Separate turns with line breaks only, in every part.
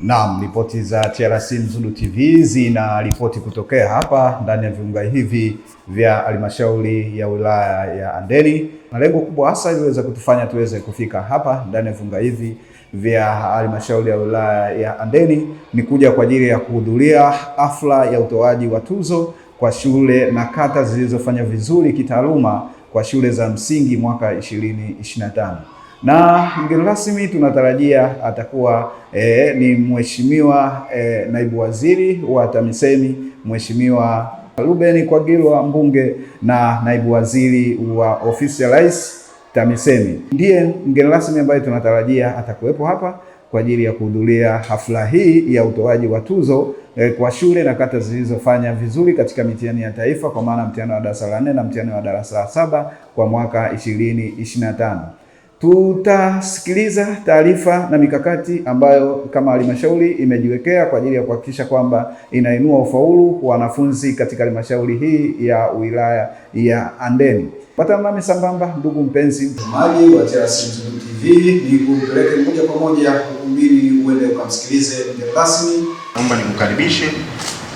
Naam, ripoti za TRC Mzundu TV zina ripoti kutokea hapa ndani ya viunga hivi vya halmashauri ya wilaya ya Handeni. Na lengo kubwa hasa iliweza kutufanya tuweze kufika hapa ndani ya viunga hivi vya halmashauri ya wilaya ya Handeni ni kuja kwa ajili ya kuhudhuria hafla ya utoaji wa tuzo kwa shule na kata zilizofanya vizuri kitaaluma kwa shule za msingi mwaka 2025. Na mgeni rasmi tunatarajia atakuwa ni Mheshimiwa Naibu Waziri wa TAMISEMI, Mheshimiwa Ruben Kwagilwa mbunge na Naibu Waziri wa Ofisi ya Rais TAMISEMI. Ndiye mgeni rasmi ambaye tunatarajia atakuwepo hapa kwa ajili ya kuhudhuria hafla hii ya utoaji wa tuzo kwa shule na kata zilizofanya vizuri katika mitihani ya taifa, kwa maana mtihani wa darasa la 4 na mtihani wa darasa la 7 kwa mwaka 2025. Tutasikiliza taarifa na mikakati ambayo kama halmashauri imejiwekea kwa ajili ya kuhakikisha kwamba inainua ufaulu wa wanafunzi katika halmashauri hii ya wilaya ya Handeni. Patana nami sambamba, ndugu mpenzi mtazamaji wa TRC Mzundu TV, ni kupeleke moja kwa moja ukumbini uende ukamsikilize mgeni rasmi.
Naomba nikukaribishe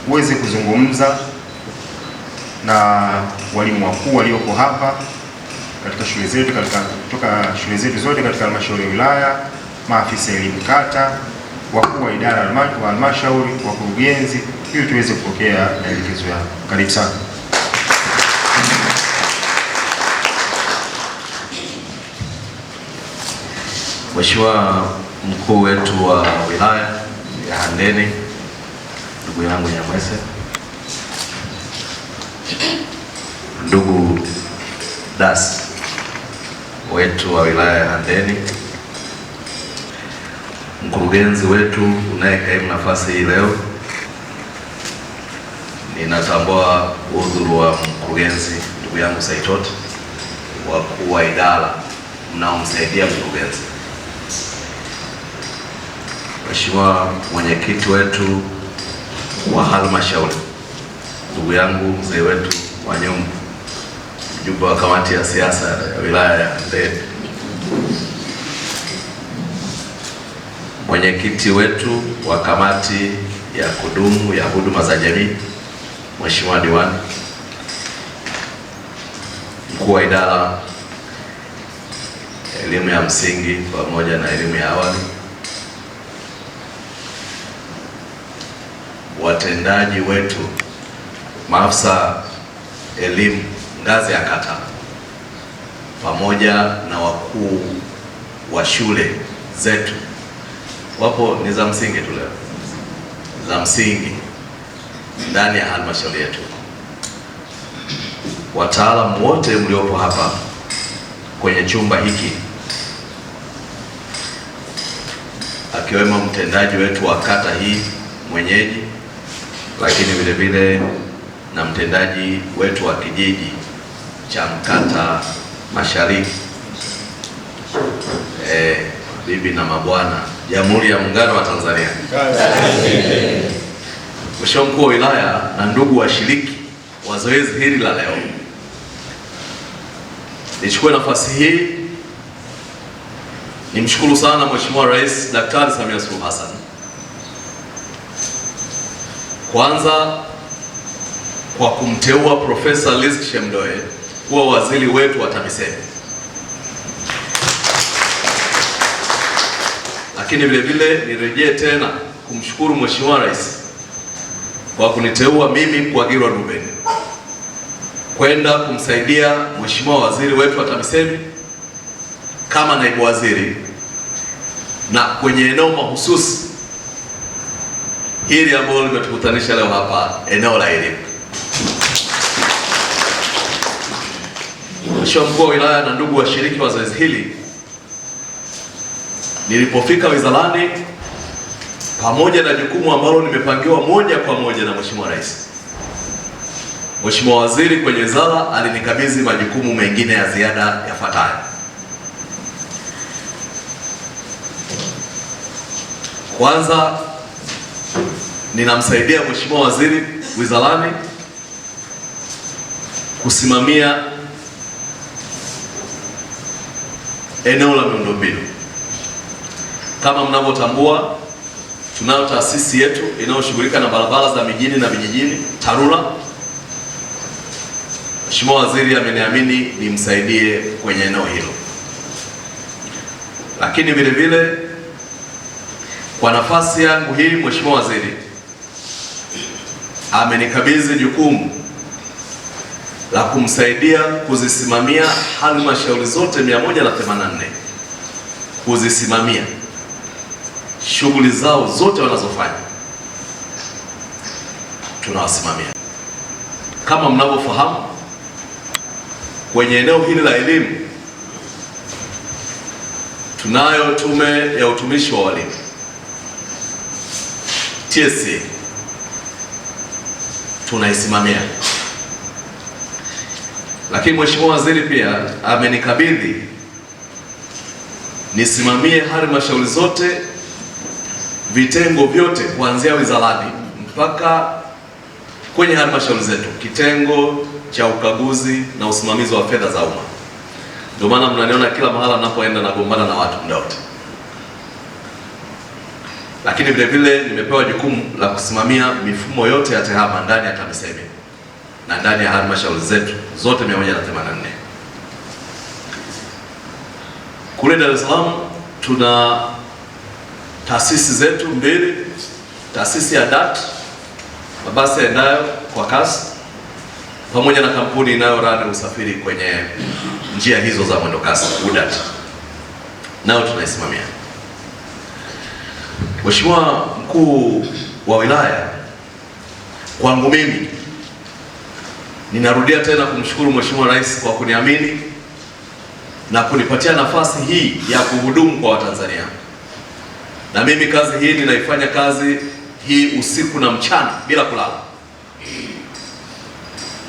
uweze kuzungumza na walimu wakuu walioko hapa katika shule zetu, kutoka shule zetu zote katika halmashauri ya wilaya, maafisa elimu kata, wakuu wa idara wa halmashauri, wakurugenzi, ili tuweze kupokea maelekezo yao. Karibu sana.
Mheshimiwa mkuu wetu wa wilaya ya Handeni, ndugu yangu Nyamwese, ndugu DAS wetu wa wilaya ya Handeni, mkurugenzi wetu unayekaimu nafasi hii leo, ninatambua udhuru wa mkurugenzi ndugu yangu Saitot, wakuu wa idara mnaomsaidia mkurugenzi, Mheshimiwa mwenyekiti wetu wa halmashauri, ndugu yangu mzee wetu Wanyumbu, mjumbe wa kamati ya siasa ya wilaya ya Handeni, mwenyekiti wetu wa kamati ya kudumu ya huduma za jamii, Mheshimiwa diwani, mkuu wa idara elimu ya msingi pamoja na elimu ya awali, watendaji wetu, maafisa elimu ngazi ya kata, pamoja na wakuu wa shule zetu. Wapo ni za msingi tu leo, za msingi ndani ya halmashauri yetu, wataalamu wote mliopo hapa kwenye chumba hiki, akiwemo mtendaji wetu wa kata hii mwenyeji, lakini vile vile na mtendaji wetu wa kijiji cha Mkata Mashariki, bibi na mabwana, Jamhuri ya Muungano wa Tanzania, Mheshimiwa mkuu wa wilaya na ndugu washiriki wa zoezi hili la leo, nichukue nafasi hii nimshukuru sana Mheshimiwa Rais Daktari Samia Suluhu Hassan, kwanza kwa kumteua Profesa Riziki Shemdoe kuwa waziri wetu wa TAMISEMI, lakini vile vile nirejee tena kumshukuru Mheshimiwa Rais kwa kuniteua mimi Kwagilwa Ruben kwenda kumsaidia Mheshimiwa waziri wetu wa TAMISEMI kama naibu waziri, na kwenye eneo mahususi hili ambalo limetukutanisha leo hapa, eneo la elimu. Mheshimiwa mkuu wa wilaya na ndugu washiriki wa zoezi hili, nilipofika wizarani, pamoja na jukumu ambalo nimepangiwa moja kwa moja na Mheshimiwa Rais, Mheshimiwa waziri kwenye wizara alinikabidhi majukumu mengine ya ziada yafuatayo. Kwanza, ninamsaidia Mheshimiwa waziri wizarani kusimamia eneo la miundombinu. Kama mnavyotambua, tunayo taasisi yetu inayoshughulika na barabara za mijini na vijijini, TARURA. Mheshimiwa Waziri ameniamini nimsaidie kwenye eneo hilo, lakini vile vile kwa nafasi yangu hii Mheshimiwa Waziri amenikabidhi jukumu la kumsaidia kuzisimamia halmashauri zote 184, kuzisimamia shughuli zao zote wanazofanya, tunawasimamia. Kama mnavyofahamu, kwenye eneo hili la elimu tunayo Tume ya Utumishi wa Walimu TSC, tunaisimamia. Lakini Mheshimiwa Waziri pia amenikabidhi nisimamie halmashauri zote, vitengo vyote kuanzia wizarani mpaka kwenye halmashauri zetu, kitengo cha ukaguzi na usimamizi wa fedha za umma. Ndio maana mnaniona kila mahala ninapoenda nagombana na watu muda wote. Lakini vile vile nimepewa jukumu la kusimamia mifumo yote ya TEHAMA ndani ya TAMISEMI na ndani ya halmashauri zetu zote 184. Kule Dar es Salaam tuna taasisi zetu mbili, taasisi ya DART, mabasi yaendayo kwa kasi, pamoja na kampuni inayorani usafiri kwenye njia hizo za mwendo kasi, UDART, nao tunaisimamia. Mheshimiwa Mkuu wa Wilaya, kwangu mimi ninarudia tena kumshukuru Mheshimiwa Rais kwa kuniamini na kunipatia nafasi hii ya kuhudumu kwa Watanzania. Na mimi kazi hii ninaifanya kazi hii usiku na mchana bila kulala,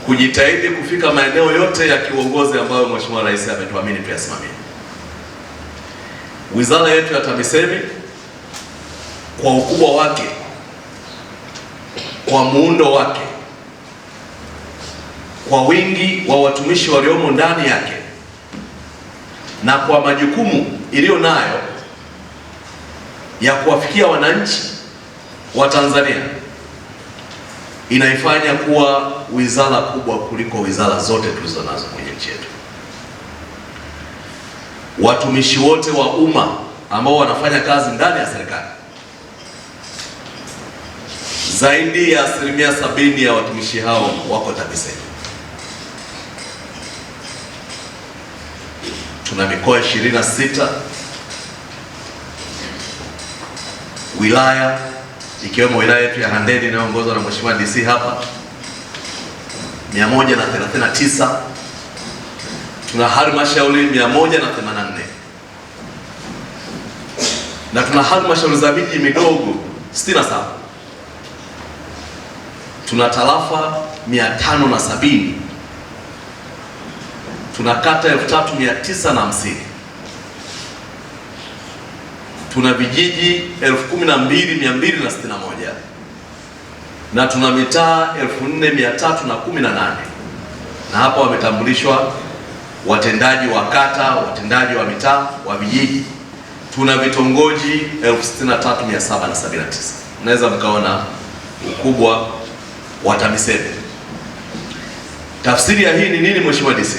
kujitahidi kufika maeneo yote ya kiuongozi ambayo Mheshimiwa Rais ametuamini tuyasimamie. Wizara yetu ya TAMISEMI kwa ukubwa wake, kwa muundo wake, kwa wingi wa watumishi waliomo ndani yake, na kwa majukumu iliyo nayo ya kuwafikia wananchi wa Tanzania, inaifanya kuwa wizara kubwa kuliko wizara zote tulizo nazo kwenye nchi yetu. Watumishi wote wa umma ambao wanafanya kazi ndani ya serikali, zaidi ya 70% ya watumishi hao wako TAMISEMI. Tuna mikoa 26, wilaya ikiwemo wilaya yetu ya Handeni inayoongozwa na Mheshimiwa DC hapa 139. Tuna halmashauri 184 na tuna halmashauri za miji midogo 67. Tuna tarafa 570. Tuna kata 3950. Tuna vijiji 12261 na tuna mitaa 4318, na hapa wametambulishwa watendaji wa kata, watendaji wa mitaa, wa vijiji. Tuna vitongoji 63779. Mnaweza mkaona ukubwa wa TAMISEMI. Tafsiri ya hii ni nini, Mheshimiwa DC?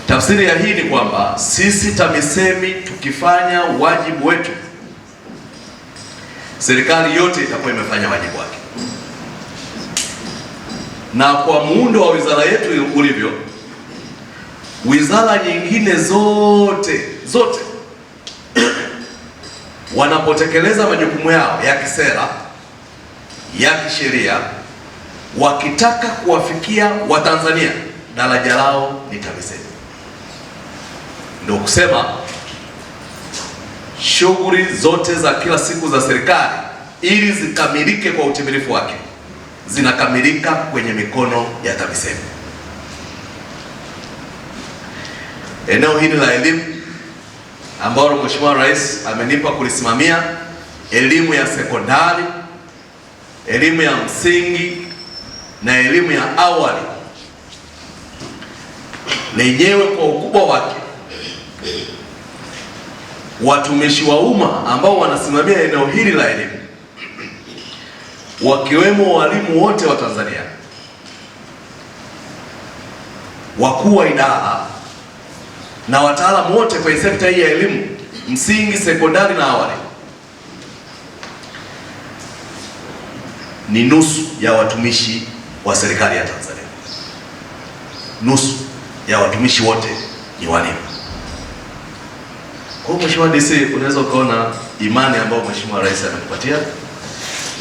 Tafsiri ya hii ni kwamba sisi TAMISEMI tukifanya wajibu wetu, serikali yote itakuwa imefanya wajibu wake. Na kwa muundo wa wizara yetu ulivyo, wizara nyingine zote wanapotekeleza majukumu yao ya kisera, ya kisheria, wakitaka kuwafikia Watanzania, daraja lao ni TAMISEMI. Ndio kusema shughuli zote za kila siku za serikali ili zikamilike kwa utimilifu wake, zinakamilika kwenye mikono ya TAMISEMI. Eneo hili la elimu ambalo Mheshimiwa Rais amenipa kulisimamia, elimu ya sekondari, elimu ya msingi na elimu ya awali, lenyewe kwa ukubwa wake watumishi wa umma ambao wanasimamia eneo hili la elimu, wakiwemo walimu wote wa Tanzania, wakuu wa idara na wataalamu wote kwenye sekta hii ya elimu msingi, sekondari na awali, ni nusu ya watumishi wa serikali ya Tanzania. Nusu ya watumishi wote ni walimu. Kwa Mheshimiwa DC, unaweza ukaona imani ambayo Mheshimiwa Rais amekupatia,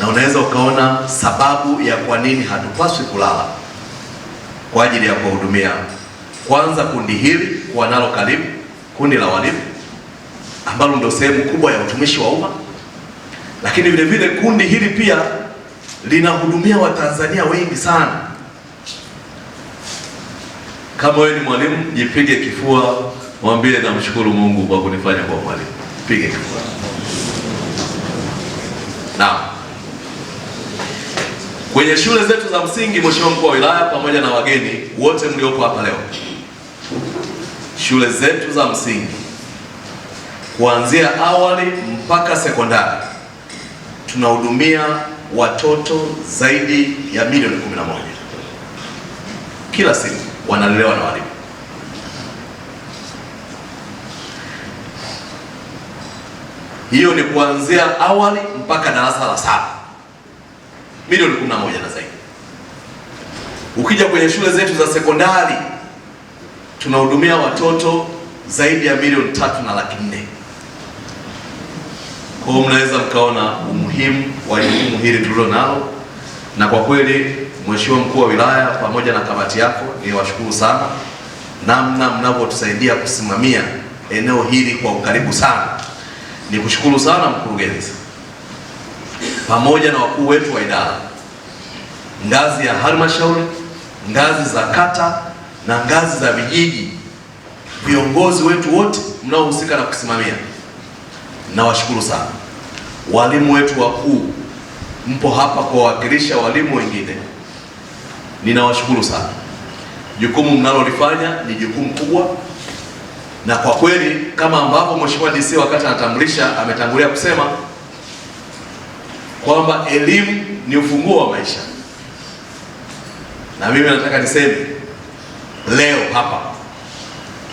na unaweza ukaona sababu ya kwa nini hatupaswi kulala kwa ajili ya kuhudumia kwanza kundi hili kuwa nalo karibu, kundi la walimu ambalo ndio sehemu kubwa ya utumishi wa umma, lakini vile vile kundi hili pia linahudumia Watanzania wengi sana. Kama wewe ni mwalimu, jipige kifua, mwambie namshukuru Mungu kwa kunifanya kwa mwalimu. Pige kifua. Naam. Kwenye shule zetu za msingi, Mheshimiwa Mkuu wa Wilaya pamoja na wageni wote mliopo hapa leo, shule zetu za msingi kuanzia awali mpaka sekondari tunahudumia watoto zaidi ya milioni 11 kila siku wanalelewa na walimu. Hiyo ni kuanzia awali mpaka darasa la 7, milioni 11 na zaidi. Ukija kwenye shule zetu za sekondari tunahudumia watoto zaidi ya milioni 3.4. Kwa hiyo mnaweza mkaona umuhimu wa jukumu hili tulilo nalo, na kwa kweli Mheshimiwa Mkuu wa Wilaya pamoja na kamati yako, ni washukuru sana namna mnavyotusaidia kusimamia eneo hili kwa ukaribu sana. Ni kushukuru sana mkurugenzi pamoja na wakuu wetu wa idara, ngazi ya halmashauri, ngazi za kata na ngazi za vijiji, viongozi wetu wote mnaohusika na kusimamia, nawashukuru sana. Walimu wetu wakuu, mpo hapa kuwawakilisha walimu wengine, ninawashukuru sana. Jukumu mnalolifanya ni jukumu kubwa, na kwa kweli kama ambavyo Mheshimiwa DC wakati anatambulisha ametangulia kusema kwamba elimu ni ufunguo wa maisha, na mimi nataka niseme leo hapa,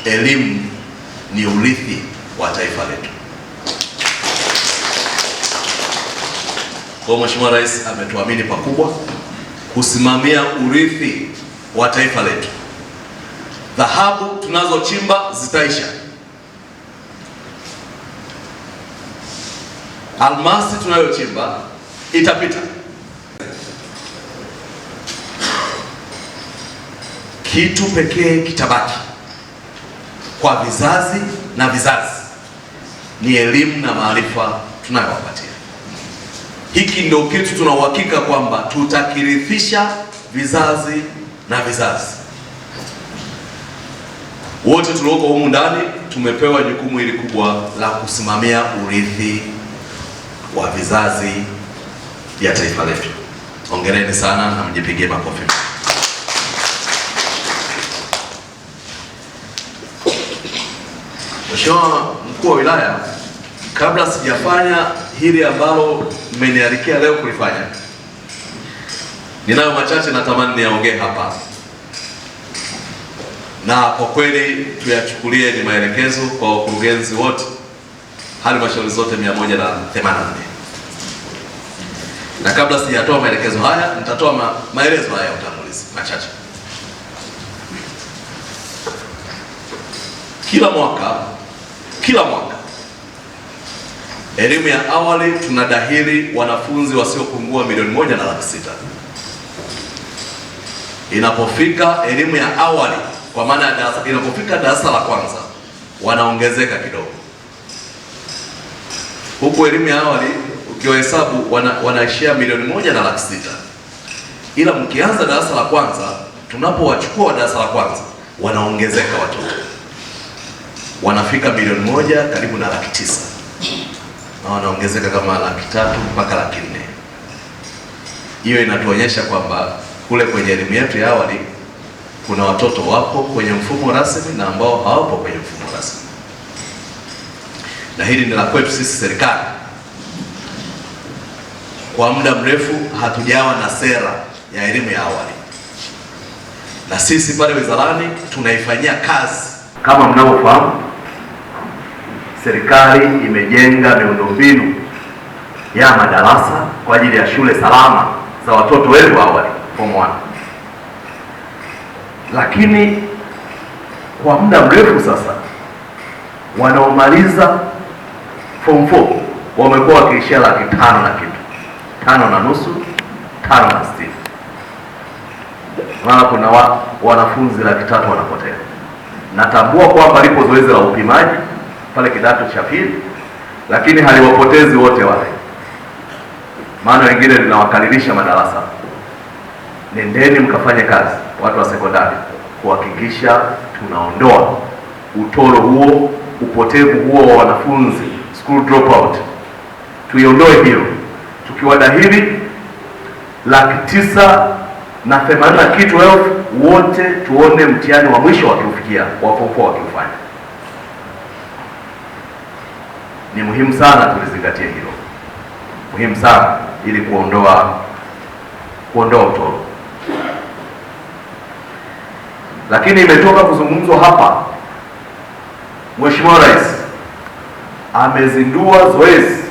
elimu ni urithi wa taifa letu. Kwa Mheshimiwa Rais ametuamini pakubwa kusimamia urithi wa taifa letu. Dhahabu tunazochimba zitaisha, almasi tunayochimba itapita. Kitu pekee kitabaki kwa vizazi na vizazi ni elimu na maarifa tunayowapatia. Hiki ndio kitu tuna uhakika kwamba tutakirithisha vizazi na vizazi. Wote tulioko humu ndani tumepewa jukumu hili kubwa la kusimamia urithi wa vizazi vya taifa letu. Hongereni sana na mjipigie makofi. Mheshimiwa Mkuu wa Wilaya, kabla sijafanya hili ambalo mmeniarikia leo kulifanya, ninayo machache natamani niyaongee hapa, na kwa kweli tuyachukulie ni maelekezo kwa wakurugenzi wote halmashauri zote 184. Na kabla sijatoa maelekezo haya, nitatoa maelezo haya ya utangulizi machache. Kila mwaka elimu ya awali tunadahili wanafunzi wasiopungua 1,600,000. Inapofika elimu ya awali, kwa maana ya inapofika darasa la kwanza, wanaongezeka kidogo. Huku elimu ya awali ukiwahesabu wanaishia 1,600,000, ila mkianza darasa la kwanza, tunapowachukua darasa la kwanza, wanaongezeka watoto, wanafika 1,000,000 karibu na 900,000, na wanaongezeka kama 300,000 mpaka 400,000. Hiyo inatuonyesha kwamba kule kwenye elimu yetu ya awali kuna watoto wapo kwenye mfumo rasmi na ambao hawapo kwenye mfumo rasmi. na hili ni la kwetu sisi serikali. Kwa muda mrefu hatujawa na sera ya elimu ya awali, na sisi pale wizarani tunaifanyia kazi. Kama mnavyofahamu, serikali imejenga miundombinu ya madarasa kwa ajili ya shule salama za watoto wetu wa awali form 1, lakini kwa muda mrefu sasa wanaomaliza form 4 wamekuwa wakiishia 500 na kitu, 5.5, 560. Maana kuna wanafunzi 300 wanapotea. Natambua kwamba lipo zoezi la upimaji pale kidato cha pili, lakini haliwapotezi wote wale, maana wengine linawakalilisha madarasa. Nendeni mkafanye kazi, watu wa sekondari, kuhakikisha tunaondoa utoro huo, upotevu huo wa wanafunzi, school dropout. Tuiondoe hiyo. Tukiwadahili 980,000 kitu wote, tuone mtihani wa mwisho wakiufikia, wa form 4 wakiufanya. Ni muhimu sana tulizingatie hilo, muhimu sana, ili kuondoa utoro. Lakini imetoka kuzungumzwa hapa, Mheshimiwa Rais amezindua zoezi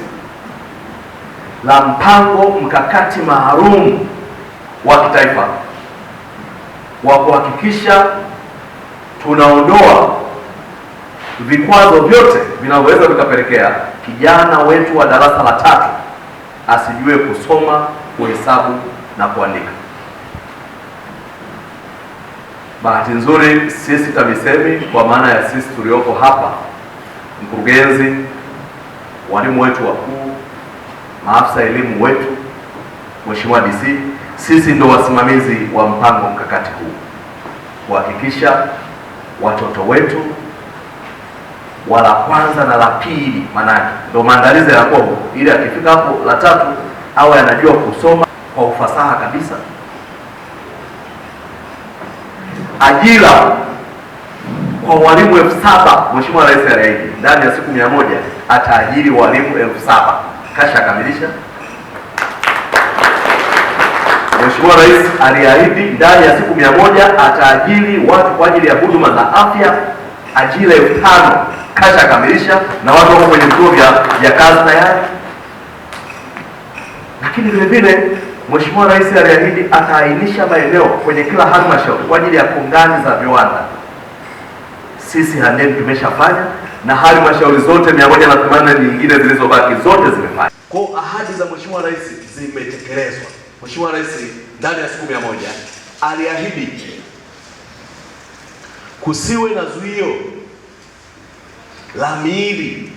la mpango mkakati maalum wa kitaifa wa kuhakikisha tunaondoa vikwazo vyote vinavyoweza vikapelekea kijana wetu wa darasa la 3 asijue kusoma, kuhesabu na kuandika. Bahati nzuri sisi TAMISEMI, kwa maana ya sisi tulioko hapa, mkurugenzi, walimu wetu wakuu, maafisa elimu wetu, Mheshimiwa DC, sisi ndio wasimamizi wa mpango mkakati huu, kuhakikisha watoto wetu wa la kwanza na la pili, maana ndio maandalizi yanakuwa huko, ili akifika hapo la 3 awe anajua kusoma kwa ufasaha kabisa. Ajira kwa walimu 7,000, Mheshimiwa Rais aliahidi ndani ya siku 100 ataajiri walimu 7,000. Kasha kamilisha. Mheshimiwa Rais aliahidi ndani ya siku 100 ataajiri watu kwa ajili ya huduma za afya, ajira 5,000. Kasha kamilisha, na watu wako kwenye vituo vya kazi tayari. Lakini vile vile Mheshimiwa Rais aliahidi ataainisha maeneo kwenye kila halmashauri kwa ajili ya kongani za viwanda. Sisi Handeni tumeshafanya, na halmashauri zote 180 nyingine zilizobaki zote zimefanya. Kwa ahadi za Mheshimiwa Rais zimetekelezwa. Mheshimiwa Rais ndani ya siku 100 aliahidi kusiwe na zuio la miili.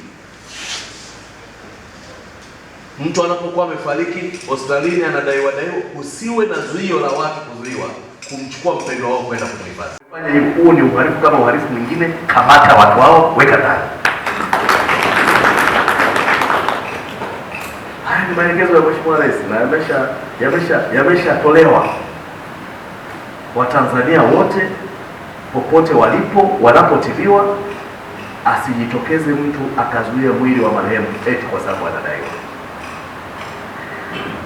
Mtu anapokuwa amefariki hospitalini anadaiwa, usiwe na zuio la watu kuzuiwa kumchukua mpendwa wao kwenda kumhifadhi. Fanya hivyo, huo ni uhalifu kama uhalifu mwingine. Kamata watu wao, weka ndani. Haya ni maelekezo ya Mheshimiwa Rais na yameshatolewa. Watanzania wote popote walipo, wanapotibiwa, asijitokeze mtu akazuia mwili wa marehemu eti kwa sababu anadaiwa,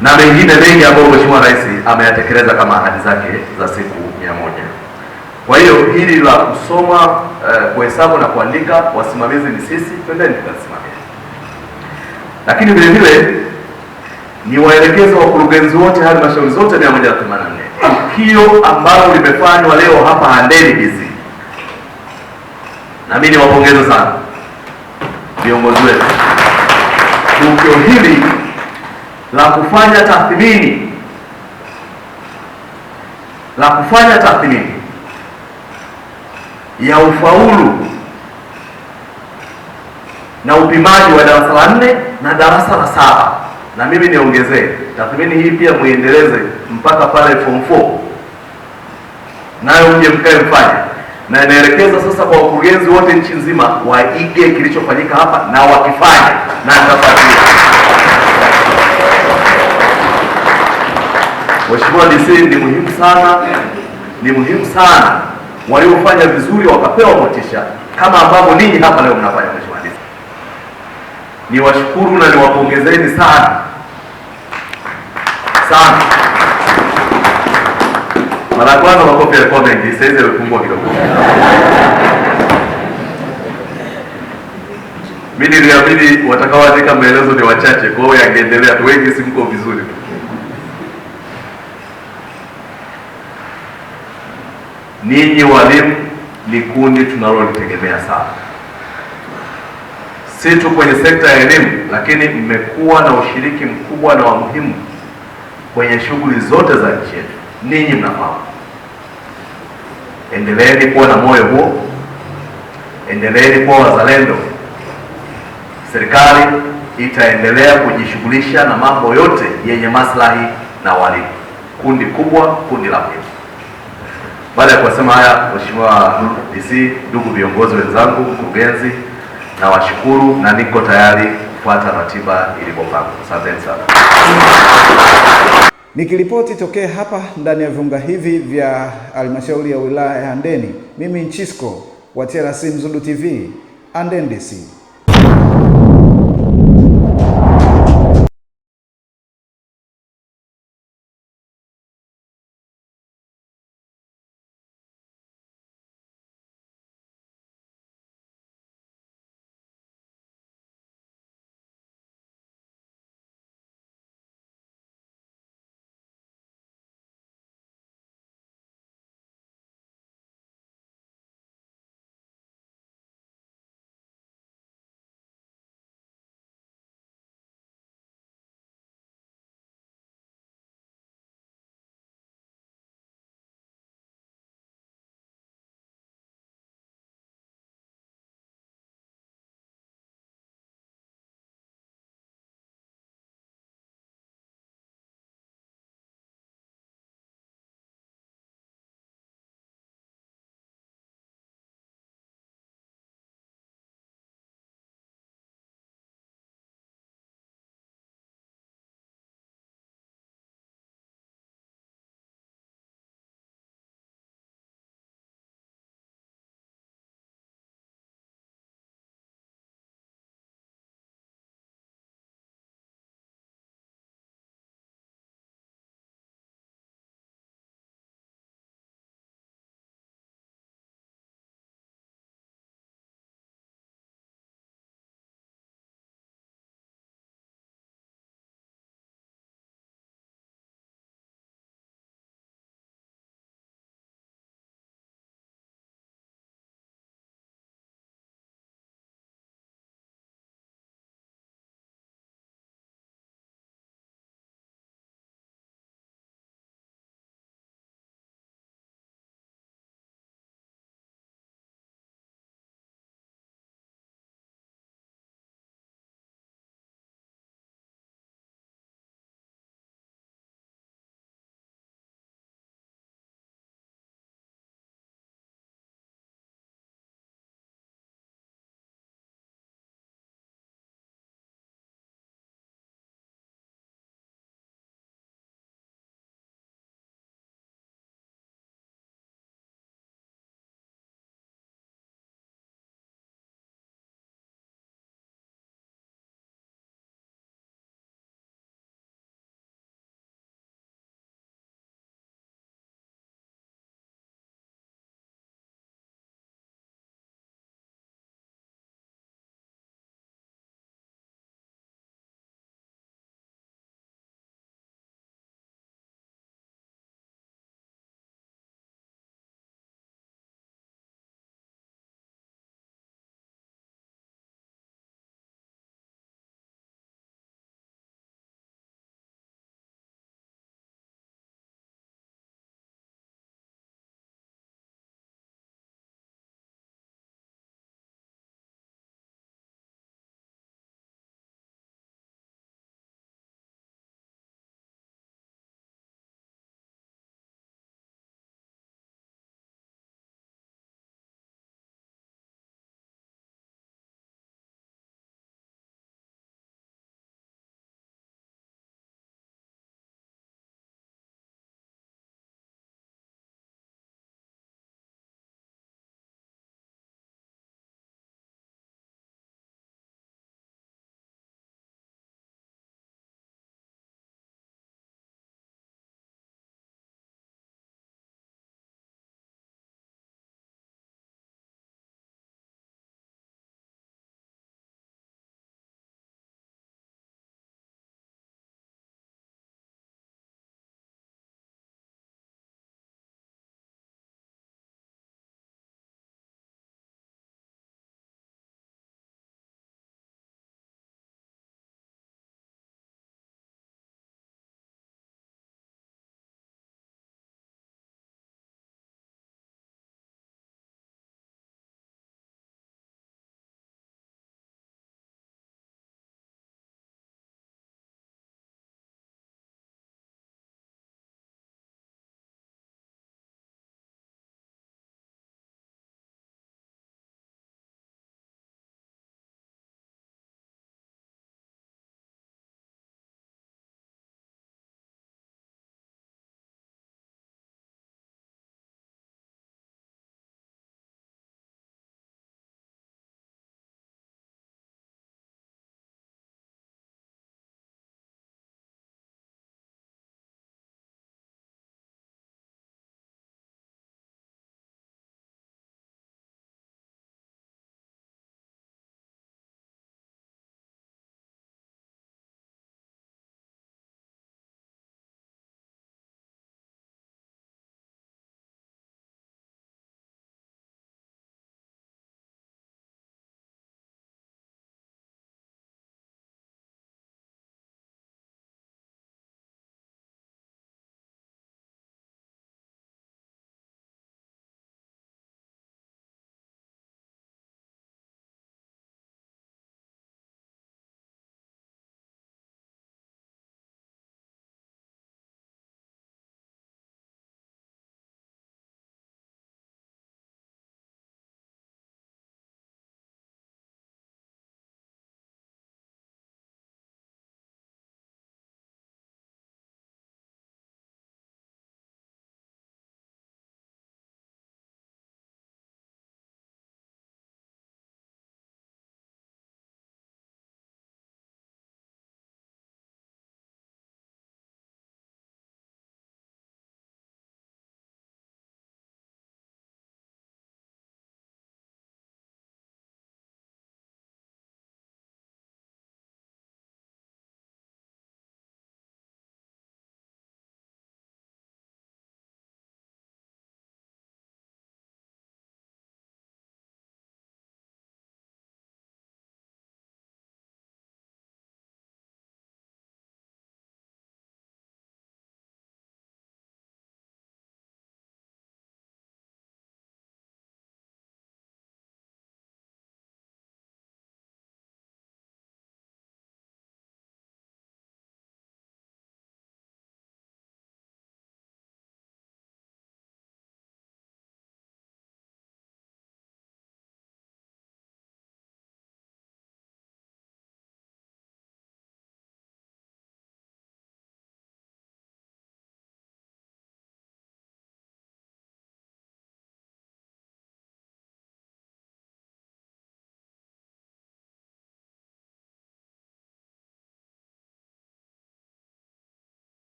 na mengine mengi ambayo Mheshimiwa Rais ameyatekeleza kama ahadi zake za siku 100. Kwa hiyo hili la kusoma, kuhesabu na kuandika, wasimamizi ni sisi, twendeni tukasimamia. Lakini vile vile ni waelekeza wakurugenzi wote halmashauri zote 184. Tukio ambalo limefanywa leo hapa Handeni DC, na mimi niwapongeze sana viongozi wetu. Tukio hili la kufanya tathmini ya ufaulu na upimaji wa darasa la 4 na darasa la 7, na mimi niongezee, tathmini hii pia muendeleze mpaka pale form 4, nayo mje mkae mfanye, na inaelekeza sasa kwa wakurugenzi wote nchi nzima waige kilichofanyika hapa na wakifanya, na nitafuatilia. Mheshimiwa DC, ni muhimu sana waliofanya vizuri wakapewa motisha kama ambavyo ninyi hapa leo mnafanya. Mheshimiwa DC, niwashukuru na niwapongezeni sana sana. Mara ya kwanza makofi yalikuwa mengi, sasa hivi yamepungua kidogo. Mimi niliamini watakaoandika maelezo ni wachache, kwa hiyo yangeendelea tu, wengi simko vizuri. Ninyi walimu ni kundi tunalolitegemea sana, si tu kwenye sekta ya elimu, lakini mmekuwa na ushiriki mkubwa na wa muhimu kwenye shughuli zote za nchi yetu. Ninyi mnafahamu. Endeleeni kuwa na moyo huo, endeleeni kuwa wazalendo. Serikali itaendelea kujishughulisha na mambo yote yenye maslahi na walimu, kundi kubwa, kundi la muhimu. Baada ya kusema haya, Mheshimiwa DC, ndugu viongozi wenzangu, mkurugenzi, na washukuru na niko tayari kufuata ratiba ilivyopangwa. Asanteni sana.
Nikiripoti tokea hapa ndani ya viunga hivi vya halmashauri ya wilaya ya Handeni, mimi Nchisko wa TRC Mzulu TV, Handeni DC.